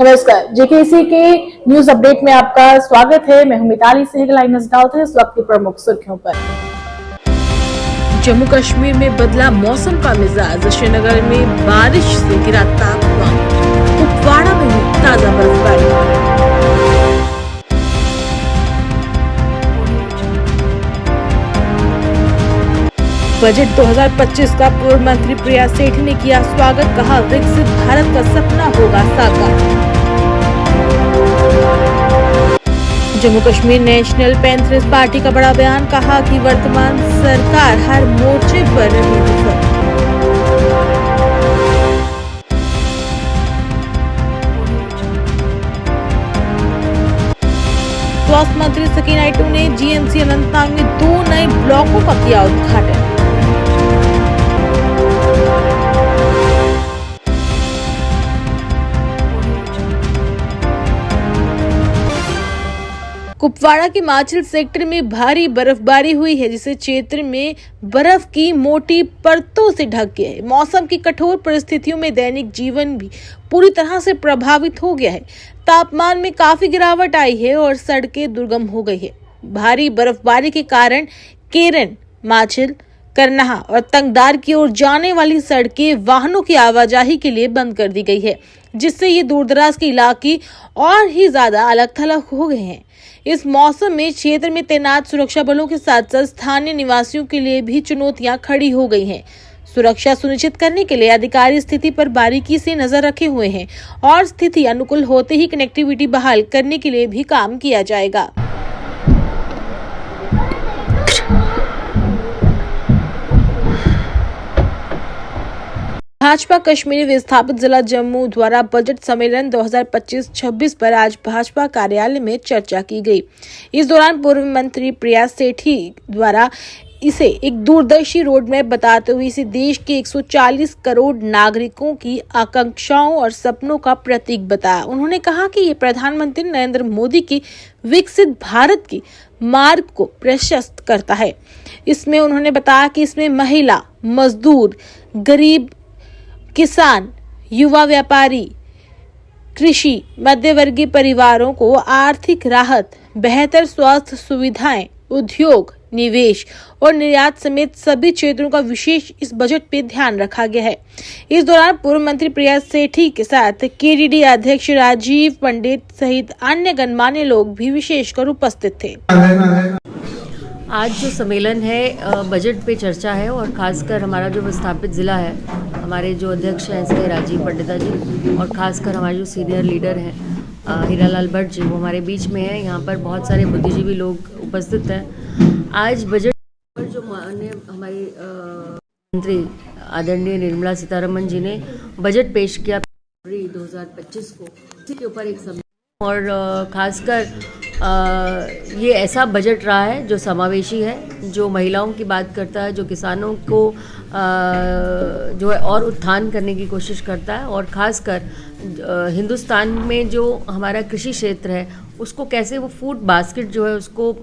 नमस्कार, जेकेसी के news update में आपका स्वागत है। मैं हूं मिताली सिंह। लाइन्स डालते हैं इस वक्त की प्रमुख सुर्खियों पर। जम्मू कश्मीर में बदला मौसम का मिजाज, श्रीनगर में बारिश से गिरा तापमान, कुपवाड़ा में हुई ताजा बर्फबारी। बजट 2025 का पूर्व मंत्री प्रिया सेठी ने किया स्वागत, कहा विकसित भारत का सपना होगा साकार। Jammu Kashmir national panthers party का बड़ा बयान, कहा कि वर्तमान सरकार हर मोर्चे पर रही विफल। स्वास्थ्य मंत्री सकीना आइटू ने जीएमसी अनंतनाग में 2 नए ब्लॉकों का किया उद्घाटन। कुपवाड़ा के माछिल सेक्टर में भारी बर्फबारी हुई है, जिससे क्षेत्र में बर्फ की मोटी परतों से ढक गया है। मौसम की कठोर परिस्थितियों में दैनिक जीवन भी पूरी तरह से प्रभावित हो गया है। तापमान में काफी गिरावट आई है और सड़कें दुर्गम हो गई है। भारी बर्फबारी के कारण केरन, माछिल, करनाहा और तंगदार की ओर जाने वाली सड़कें वाहनों की आवाजाही के लिए बंद कर दी गई है, जिससे ये दूरदराज के इलाके और ही ज्यादा अलग थलग हो गए हैं। इस मौसम में क्षेत्र में तैनात सुरक्षा बलों के साथ साथ स्थानीय निवासियों के लिए भी चुनौतियां खड़ी हो गई हैं। सुरक्षा सुनिश्चित करने के लिए अधिकारी स्थिति पर बारीकी से नजर रखे हुए हैं और स्थिति अनुकूल होते ही कनेक्टिविटी बहाल करने के लिए भी काम किया जाएगा। भाजपा कश्मीरी विस्थापित जिला जम्मू द्वारा बजट सम्मेलन 2025-26 पर आज भाजपा कार्यालय में चर्चा की गई। इस दौरान पूर्व मंत्री प्रिया सेठी द्वारा इसे एक दूरदर्शी रोड मैप बताते हुए इसे देश के 140 करोड़ नागरिकों की आकांक्षाओं और सपनों का प्रतीक बताया। उन्होंने कहा कि ये प्रधानमंत्री नरेंद्र मोदी की विकसित भारत की मार्ग को प्रशस्त करता है। इसमें उन्होंने बताया कि इसमें महिला, मजदूर, गरीब, किसान, युवा व्यापारी, कृषि, मध्यवर्गीय परिवारों को आर्थिक राहत, बेहतर स्वास्थ्य सुविधाएं, उद्योग, निवेश और निर्यात समेत सभी क्षेत्रों का विशेष इस बजट पे ध्यान रखा गया है। इस दौरान पूर्व मंत्री प्रिया सेठी के साथ केडीडी अध्यक्ष राजीव पंडित सहित अन्य गणमान्य लोग भी विशेषकर उपस्थित थे। आज जो सम्मेलन है बजट पे चर्चा है और खासकर हमारा जो विस्थापित ज़िला है, हमारे जो अध्यक्ष हैं इसके राजीव पंडिता जी और खासकर हमारे जो सीनियर लीडर हैं हीरालाल भट्ट जी, वो हमारे बीच में हैं। यहाँ पर बहुत सारे बुद्धिजीवी लोग उपस्थित हैं। आज बजट पर जो माननीय हमारी मंत्री आदरणीय निर्मला सीतारमण जी ने बजट पेश किया फरवरी 2025 को, इसी के ऊपर एक सम्मेलन और खासकर ये ऐसा बजट रहा है जो समावेशी है, जो महिलाओं की बात करता है, जो किसानों को जो है और उत्थान करने की कोशिश करता है और ख़ासकर हिंदुस्तान में जो हमारा कृषि क्षेत्र है उसको कैसे वो फूड बास्केट जो है उसको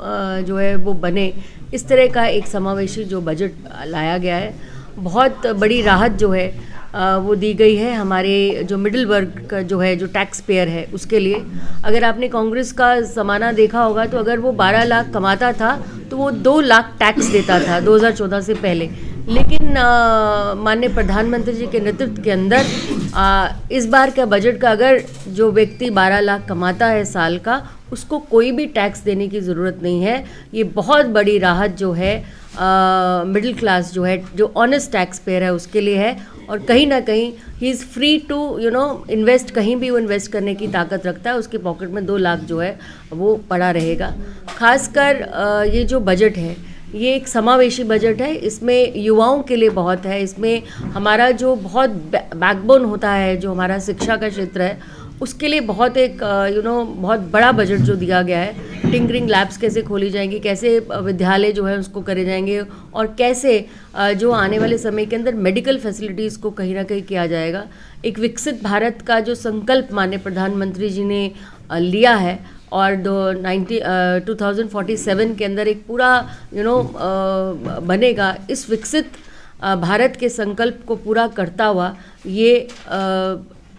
जो है वो बने, इस तरह का एक समावेशी जो बजट लाया गया है। बहुत बड़ी राहत जो है वो दी गई है हमारे जो मिडिल वर्ग का जो है, जो टैक्स पेयर है उसके लिए। अगर आपने कांग्रेस का ज़माना देखा होगा तो अगर वो 12 लाख कमाता था तो वो 2 लाख टैक्स देता था 2014 से पहले। लेकिन माननीय प्रधानमंत्री जी के नेतृत्व के अंदर इस बार का बजट का अगर जो व्यक्ति 12 लाख कमाता है साल का, उसको कोई भी टैक्स देने की ज़रूरत नहीं है। ये बहुत बड़ी राहत जो है मिडिल क्लास जो है, जो ऑनेस्ट टैक्स पेयर है उसके लिए है और कहीं ना कहीं he is free to invest, कहीं भी वो इन्वेस्ट करने की ताकत रखता है। उसके पॉकेट में 2 लाख जो है वो पड़ा रहेगा। खासकर ये जो बजट है ये एक समावेशी बजट है। इसमें युवाओं के लिए बहुत है, इसमें हमारा जो बहुत बैकबोन होता है, जो हमारा शिक्षा का क्षेत्र है उसके लिए बहुत एक बहुत बड़ा बजट जो दिया गया है। टिंकरिंग लैब्स कैसे खोली जाएंगी, कैसे विद्यालय जो है उसको करे जाएंगे और कैसे जो आने वाले समय के अंदर मेडिकल फैसिलिटीज़ को कहीं ना कहीं किया जाएगा। एक विकसित भारत का जो संकल्प माननीय प्रधानमंत्री जी ने लिया है और 2047 के अंदर एक पूरा बनेगा, इस विकसित भारत के संकल्प को पूरा करता हुआ ये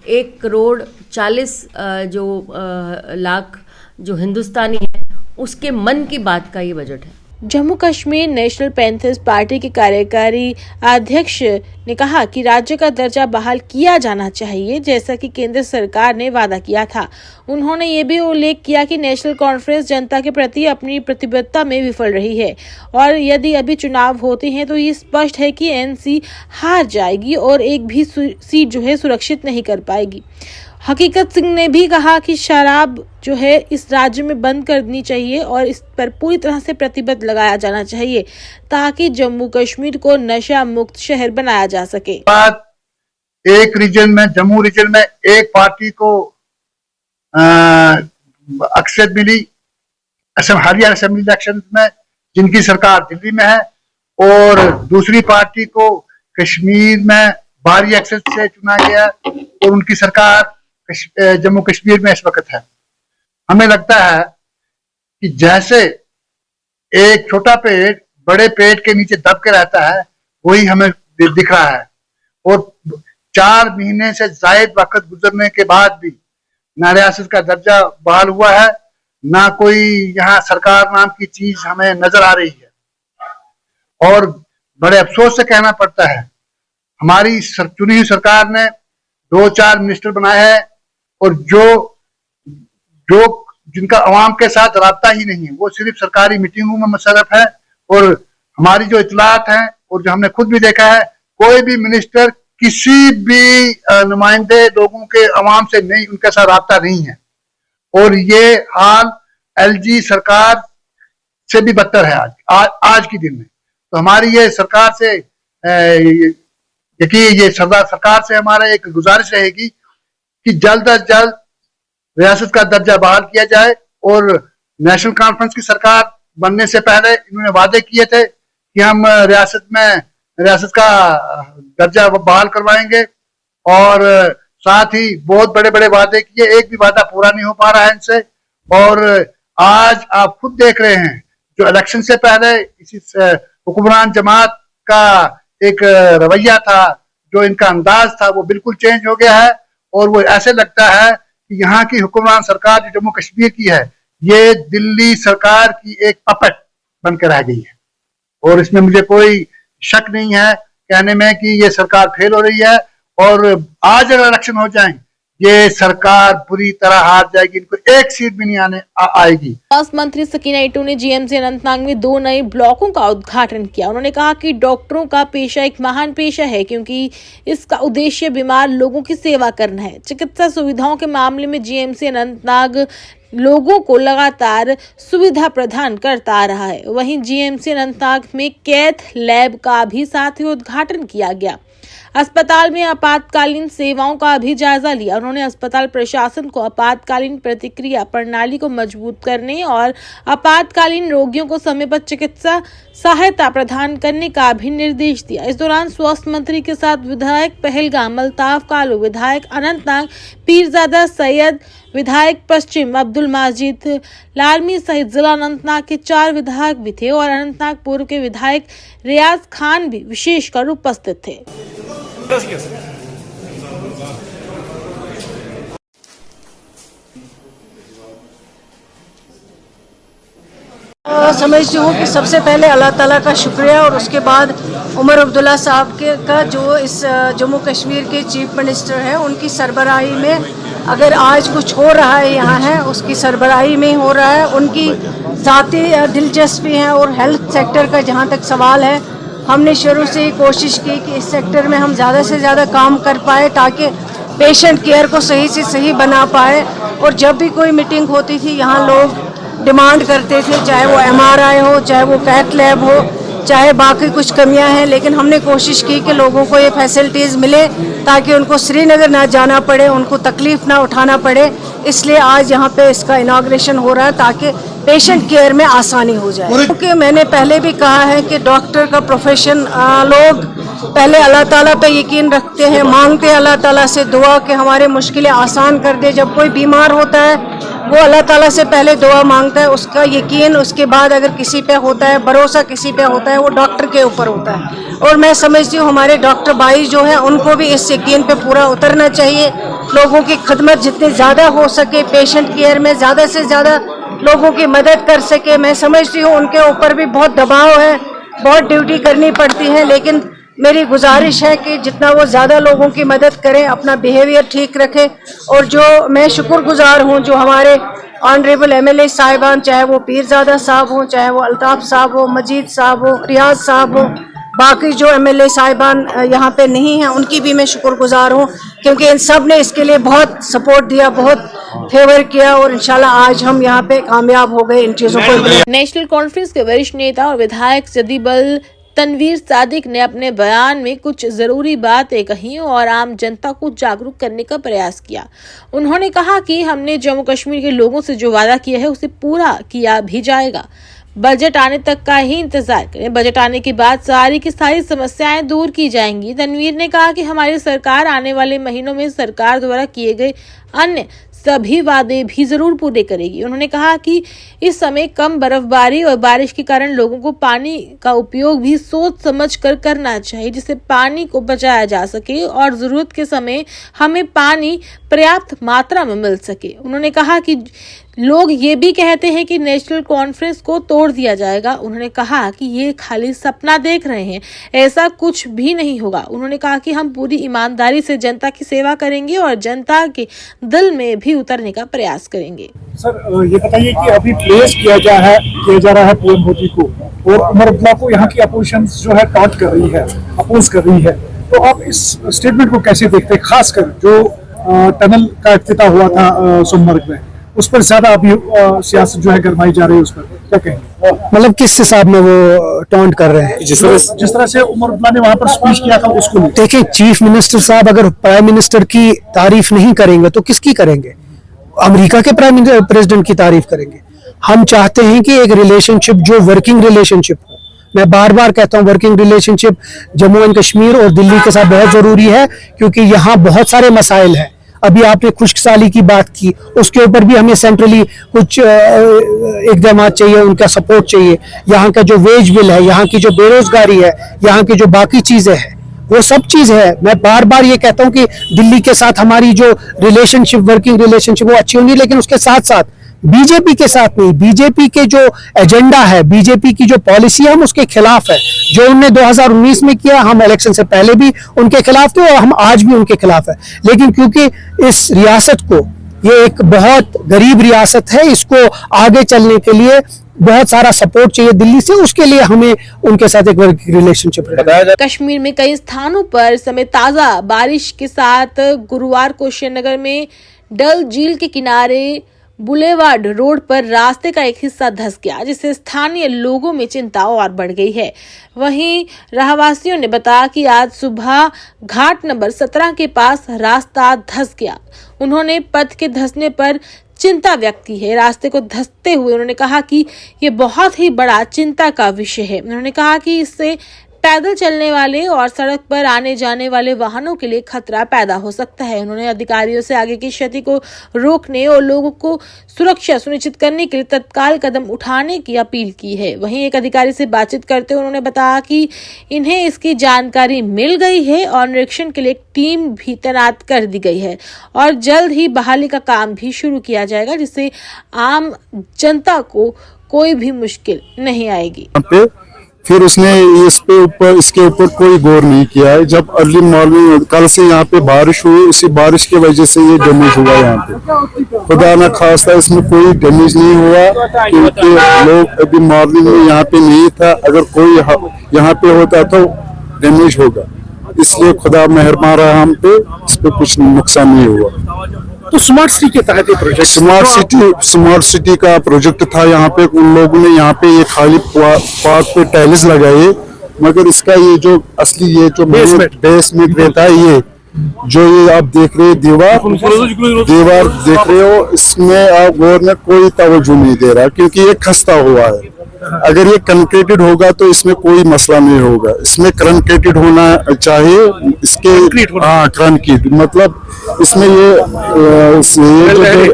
1,40,40 लाख जो हिंदुस्तानी है उसके मन की बात का ये बजट है। Jammu Kashmir national panthers party के कार्यकारी अध्यक्ष ने कहा कि राज्य का दर्जा बहाल किया जाना चाहिए, जैसा कि केंद्र सरकार ने वादा किया था। उन्होंने ये भी उल्लेख किया कि नेशनल कॉन्फ्रेंस जनता के प्रति अपनी प्रतिबद्धता में विफल रही है और यदि अभी चुनाव होते हैं तो ये स्पष्ट है कि एनसी हार जाएगी और एक भी सीट जो है सुरक्षित नहीं कर पाएगी। हकीकत सिंह ने भी कहा कि शराब जो है इस राज्य में बंद करनी चाहिए और इस पर पूरी तरह से प्रतिबद्ध लगाया जाना चाहिए ताकि जम्मू कश्मीर को नशा मुक्त शहर बनाया जा सके। एक रीजन में, जम्मू रीजन में एक पार्टी को अक्सरियत मिली हरियाणा असेंबली इलेक्शन में, जिनकी सरकार दिल्ली में है, और दूसरी पार्टी को कश्मीर में भारी अक्सरियत से चुना गया और उनकी सरकार जम्मू कश्मीर में इस वक्त है। हमें लगता है कि जैसे एक छोटा पेड़ बड़े पेड़ के नीचे दब के रहता है, वही हमें दिख रहा है। और 4 महीने से जायद वक्त गुजरने के बाद भी ना रियासत का दर्जा बहाल हुआ है, ना कोई यहाँ सरकार नाम की चीज हमें नजर आ रही है। और बड़े अफसोस से कहना पड़ता है, हमारी चुनी हुई सरकार ने 2-4 मिनिस्टर बनाए हैं और जो जिनका अवाम के साथ राब्ता ही नहीं है, वो सिर्फ सरकारी मीटिंगों में मुशर्रफ है। और हमारी जो इतलात हैं और जो हमने खुद भी देखा है, कोई भी मिनिस्टर किसी भी नुमाइंदे लोगों के अवाम से नहीं, उनके साथ राब्ता नहीं है। और ये हाल एलजी सरकार से भी बदतर है आज के दिन में। तो हमारी ये सरकार से ये सरकार से हमारा एक गुजारिश रहेगी कि जल्द अज जल्द रियासत का दर्जा बहाल किया जाए। और नेशनल कॉन्फ्रेंस की सरकार बनने से पहले इन्होंने वादे किए थे कि हम रियासत का दर्जा बहाल करवाएंगे, और साथ ही बहुत बड़े बड़े वादे किए, एक भी वादा पूरा नहीं हो पा रहा है इनसे। और आज आप खुद देख रहे हैं, जो इलेक्शन से पहले इसी हुक्मरान जमात का एक रवैया था, जो इनका अंदाज था, वो बिल्कुल चेंज हो गया है। और वो ऐसे लगता है कि यहाँ की हुक्मरान सरकार जो जम्मू कश्मीर की है, ये दिल्ली सरकार की एक पपेट बनकर रह गई है। और इसमें मुझे कोई शक नहीं है कहने में कि ये सरकार फेल हो रही है। और आज अगर इलेक्शन हो जाए, ये सरकार पूरी तरह हार जाएगी, इनको एक सीट भी नहीं आएगी। स्वास्थ्य मंत्री सकीना इटू ने जीएमसी अनंतनाग में 2 नए ब्लॉकों का उद्घाटन किया। उन्होंने कहा कि डॉक्टरों का पेशा एक महान पेशा है, क्योंकि इसका उद्देश्य बीमार लोगों की सेवा करना है। चिकित्सा सुविधाओं के मामले में जीएमसी अनंतनाग लोगों को लगातार सुविधा प्रदान करता आ रहा है। वहीं जीएमसी अनंतनाग में कैथ लैब का भी साथ ही उद्घाटन किया गया। अस्पताल में आपातकालीन सेवाओं का भी जायजा लिया। उन्होंने अस्पताल प्रशासन को आपातकालीन प्रतिक्रिया प्रणाली को मजबूत करने और आपातकालीन रोगियों को समय पर चिकित्सा सहायता प्रदान करने का भी निर्देश दिया। इस दौरान स्वास्थ्य मंत्री के साथ विधायक पहलगाम अल्ताफ कालू, विधायक अनंतनाग पीरजादा सैयद, विधायक पश्चिम अब्दुल माजिद लालमी सहित जिला अनंतनाग के 4 विधायक भी थे और अनंतनाग पूर्व के विधायक रियाज खान भी विशेषकर उपस्थित थे। समझती हूँ कि सबसे पहले अल्लाह ताला का शुक्रिया और उसके बाद उमर अब्दुल्ला साहब का जो इस जम्मू कश्मीर के चीफ मिनिस्टर हैं, उनकी सरबराही में अगर आज कुछ हो रहा है यहाँ है, उसकी सरबराही में हो रहा है। उनकी ज़ाती दिलचस्पी है। और हेल्थ सेक्टर का जहाँ तक सवाल है, हमने शुरू से ही कोशिश की कि इस सेक्टर में हम ज़्यादा से ज़्यादा काम कर पाए ताकि पेशेंट केयर को सही से सही बना पाए। और जब भी कोई मीटिंग होती थी, यहाँ लोग डिमांड करते थे, चाहे वो एमआरआई हो, चाहे वो कैथ लैब हो, चाहे बाकी कुछ कमियां हैं, लेकिन हमने कोशिश की कि लोगों को ये फैसिलिटीज़ मिले ताकि उनको श्रीनगर ना जाना पड़े, उनको तकलीफ़ ना उठाना पड़े। इसलिए आज यहाँ पे इसका इनाग्रेशन हो रहा है ताकि पेशेंट केयर में आसानी हो जाए। क्योंकि मैंने पहले भी कहा है कि डॉक्टर का प्रोफेशन, लोग पहले अल्लाह ताला पे यकीन रखते हैं, मांगते हैं अल्लाह ताला से दुआ कि हमारे मुश्किलें आसान कर दे। जब कोई बीमार होता है, वो अल्लाह ताला से पहले दुआ मांगता है, उसका यकीन उसके बाद अगर किसी पे होता है, भरोसा किसी पे होता है, वो डॉक्टर के ऊपर होता है। और मैं समझती हूँ हमारे डॉक्टर भाई जो है, उनको भी इस यकीन पे पूरा उतरना चाहिए लोगों की खिदमत जितनी ज़्यादा हो सके, पेशेंट केयर में ज़्यादा से ज़्यादा लोगों की मदद कर सके। मैं समझती हूँ उनके ऊपर भी बहुत दबाव है, बहुत ड्यूटी करनी पड़ती है, लेकिन मेरी गुजारिश है कि जितना वो ज़्यादा लोगों की मदद करें, अपना बिहेवियर ठीक रखें। और जो मैं शुक्रगुजार हूँ जो हमारे ऑनरेबल एमएलए साहिबान, चाहे वो पीरजादा साहब हों, चाहे वो अल्ताफ साहब हो, मजीद साहब हो, रियाज साहब हो, बाकी जो एमएलए साहिबान यहाँ पे नहीं हैं उनकी भी मैं शुक्रगुजार हूँ, क्योंकि इन सब ने इसके लिए बहुत सपोर्ट दिया, बहुत फेवर किया और इंशाल्लाह आज हम यहाँ पे कामयाब हो गए इन चीज़ों को। नेशनल कॉन्फ्रेंस के वरिष्ठ नेता और विधायक जदीबल तनवीर सादिक ने अपने बयान में कुछ जरूरी बातें कही और आम जनता को जागरूक करने का प्रयास किया। उन्होंने कहा कि हमने जम्मू कश्मीर के लोगों से जो वादा किया है उसे पूरा किया भी जाएगा। बजट आने तक का ही इंतजार करें। बजट आने के बाद सारी की सारी समस्याएं दूर की जाएंगी। तनवीर ने कहा कि हमारी सरकार आने वाले महीनों में सरकार द्वारा किए गए अन्य सभी वादे भी जरूर पूरे करेगी। उन्होंने कहा कि इस समय कम बर्फबारी और बारिश के कारण लोगों को पानी का उपयोग भी सोच समझ कर करना चाहिए, जिससे पानी को बचाया जा सके और जरूरत के समय हमें पानी पर्याप्त मात्रा में मिल सके। उन्होंने कहा कि लोग ये भी कहते हैं कि नेशनल कॉन्फ्रेंस को तोड़ दिया जाएगा। उन्होंने कहा कि ये खाली सपना देख रहे हैं, ऐसा कुछ भी नहीं होगा। उन्होंने कहा कि हम पूरी ईमानदारी से जनता की सेवा करेंगे और जनता के दिल में भी उतरने का प्रयास करेंगे। सर ये बताइए कि अभी प्लेस किया जा रहा है पीएम मोदी को और उमर अब्दुल्ला को यहाँ की अपोजिशन जो है टॉन्ट कर रही है, अपोज कर रही है, तो आप इस स्टेटमेंट को कैसे देखते हैं? खासकर जो टनल का इफ्तिताह हुआ था सोनमर्ग में, उस पर ज्यादा अभी सियासत जो है गरमाई जा रही है, उस पर क्या कहेंगे? मतलब किस हिसाब में वो टॉन्ट कर रहे हैं? जिस तरह से उमर अब्दुल्ला ने वहां पर स्पीच किया था उसको देखिए, चीफ मिनिस्टर साहब अगर प्राइम मिनिस्टर की तारीफ नहीं करेंगे तो किसकी करेंगे? अमेरिका के प्रेसिडेंट की तारीफ करेंगे। हम चाहते हैं कि एक रिलेशनशिप जो वर्किंग रिलेशनशिप हो। मैं बार बार कहता हूं working relationship Jammu and Kashmir और दिल्ली के साथ बहुत जरूरी है, क्योंकि यहाँ बहुत सारे मसाइल हैं। अभी आपने खुश्क साली की बात की, उसके ऊपर भी हमें सेंट्रली कुछ इकदाम चाहिए, उनका सपोर्ट चाहिए। यहाँ का जो वेज बिल है, यहाँ की जो बेरोजगारी है, यहाँ की जो बाकी चीजें हैं, वो सब चीज है। मैं बार बार ये कहता हूँ कि दिल्ली के साथ हमारी जो रिलेशनशिप, वर्किंग रिलेशनशिप, वो अच्छी होनी, लेकिन उसके साथ साथ बीजेपी के साथ नहीं। बीजेपी के जो एजेंडा है, बीजेपी की जो पॉलिसी है, हम उसके खिलाफ है। जो उन्होंने 2019 में किया, हम इलेक्शन से पहले भी उनके खिलाफ थे और हम आज भी उनके खिलाफ है। लेकिन क्योंकि इस रियासत को, ये एक बहुत गरीब रियासत है, इसको आगे चलने के लिए बहुत सारा सपोर्ट चाहिए दिल्ली से, उसके लिए हमें उनके साथ एक वर्किंग रिलेशनशिप है। कश्मीर में कई स्थानों पर समय ताजा बारिश के साथ गुरुवार को श्रीनगर में डल झील के किनारे बुलेवार्ड रोड पर रास्ते का एक हिस्सा धंस गया, जिससे स्थानीय लोगों में चिंता और बढ़ गई है। वहीं रहवासियों ने बताया कि आज सुबह घाट नंबर 17 के पास रास्ता धंस गया। उन्होंने पथ के धंसने पर चिंता व्यक्त की है। रास्ते को धंसते हुए उन्होंने कहा कि ये बहुत ही बड़ा चिंता का विषय है। उन्होंने कहा कि इससे पैदल चलने वाले और सड़क पर आने जाने वाले वाहनों के लिए खतरा पैदा हो सकता है। उन्होंने अधिकारियों से आगे की क्षति को रोकने और लोगों को सुरक्षा सुनिश्चित करने के लिए तत्काल कदम उठाने की अपील की है। वहीं एक अधिकारी से बातचीत करते हुए उन्होंने बताया कि इन्हें इसकी जानकारी मिल गई है और निरीक्षण के लिए एक टीम भी तैनात कर दी गई है और जल्द ही बहाली का काम भी शुरू किया जाएगा, जिससे आम जनता को कोई भी मुश्किल नहीं आएगी। फिर उसने इसके ऊपर कोई गौर नहीं किया है। जब अर्ली मॉर्निंग कल से यहाँ पे बारिश हुई, उसी बारिश की वजह से ये डैमेज हुआ। यहाँ पे खुदा न खास्ता इसमें कोई डैमेज नहीं हुआ, क्योंकि लोग अभी मॉर्निंग में यहाँ पे नहीं था। अगर कोई यहाँ पे होता तो डैमेज होगा, इसलिए खुदा मेहरबान रहा हम पे, इस पे कुछ नुकसान नहीं हुआ। तो स्मार्ट सिटी के तहत प्रोजेक्ट, स्मार्ट सिटी का प्रोजेक्ट था। यहाँ पे उन लोगों ने यहाँ पे ये खाली पार्क पे टाइल्स लगाए, मगर इसका ये जो असली ये जो बेसमेंट रहता है, ये जो ये आप देख रहे हैं दीवार देख रहे हो, इसमें आप गवर्नमेंट कोई तवज्जो नहीं दे रहा, क्योंकि ये खस्ता हुआ है। अगर ये कंक्रीटेड होगा तो इसमें कोई मसला नहीं होगा। इसमें कंक्रीटेड होना चाहिए, इसके कंक्रीट मतलब इसमें ये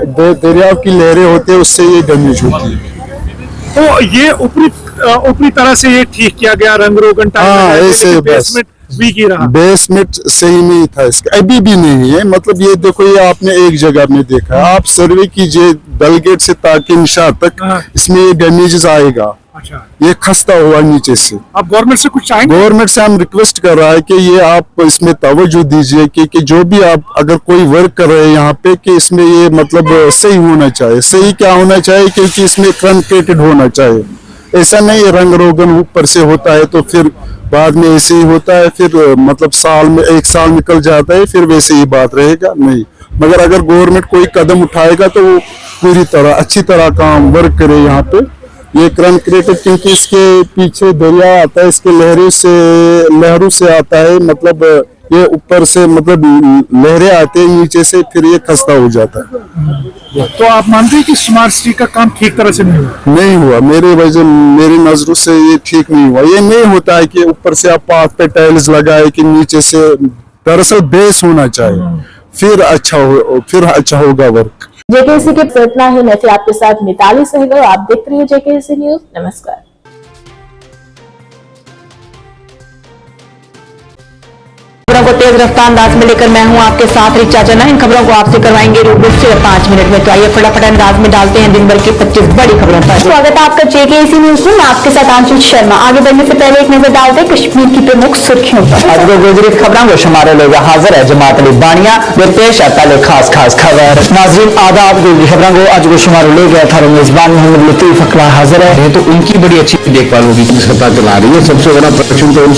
जो दरिया की लहरें होते हैं उससे ये डैमेज होती है। तो ये ऊपरी तरह से ये ठीक किया गया, रंग रोगन ऐसे बेसमेंट वीक ही रहा। बेसमेंट सही नहीं था इसका, अभी भी नहीं है। मतलब ये देखो, ये आपने एक जगह में देखा, आप सर्वे कीजिए बेलगेट से ताकि निशान तक, इसमें ये डैमेजेस आएगा। अच्छा, ये खस्ता हुआ नीचे से। आप गवर्नमेंट से कुछ चाहेंगे? गवर्नमेंट से हम रिक्वेस्ट कर रहा है कि ये आप इसमें तवज्जो दीजिए कि जो भी आप अगर कोई वर्क कर रहे हैं यहाँ पे, कि इसमें ये मतलब सही होना चाहिए। सही क्या होना चाहिए? क्योंकि इसमें कंक्रीटेड होना चाहिए। ऐसा नहीं रंग रोगन ऊपर से होता है तो फिर बाद में ऐसे ही होता है, फिर मतलब साल में 1 साल निकल जाता है, फिर वैसे ही बात रहेगा नहीं। मगर अगर गवर्नमेंट कोई कदम उठाएगा तो वो पूरी तरह अच्छी तरह काम वर्क करे यहाँ पे। ये कंक्रीटेड, क्योंकि इसके पीछे दरिया आता है, इसके लहरों से आता है, मतलब ये ऊपर से मतलब लहरें आते हैं नीचे से, फिर ये खस्ता हो जाता है। तो आप मानते हैं कि स्मार्ट सिटी का काम ठीक तरह से नहीं हुआ? नहीं हुआ, मेरी नजरों से ये ठीक नहीं हुआ। ये नहीं होता है कि ऊपर से आप पाथ पे टाइल्स लगाए कि नीचे से, दरअसल बेस होना चाहिए, फिर अच्छा होगा वर्क। जेकेसी के इतना ही। मैं थी आपके साथ मिताली सहगल। आप देख रही है जेकेसी न्यूज। नमस्कार। खबरों को तेज रफ्तार अंदाज में लेकर मैं हूं आपके साथ रिचा जना। इन खबरों को आपसे करवाएंगे रूबरू सिर्फ 5 मिनट में। तो आइए फटाफट अंदाज में डालते हैं दिन भर की 25 बड़ी खबरों पर। स्वागत है आपका जेकेसी न्यूज में। मैं आपके साथ आंचल शर्मा। आगे बढ़ने से पहले एक नजर डालते हैं कश्मीर की प्रमुख सुर्खियों पर। आज को गुजरी खबरों को शुमारे लेगा हाजिर है जमात अली बानिया में पेश है पहले खास खबर। नाज़रीन आदाब, गुजरी खबरों को आज को शुमारे ले गया था मेजबान मोहम्मद लतीफ अकबर हाजिर है। तो उनकी बड़ी अच्छी देखभाल होगी, पता चला रही है। सबसे बड़ा प्रश्न तो उनसे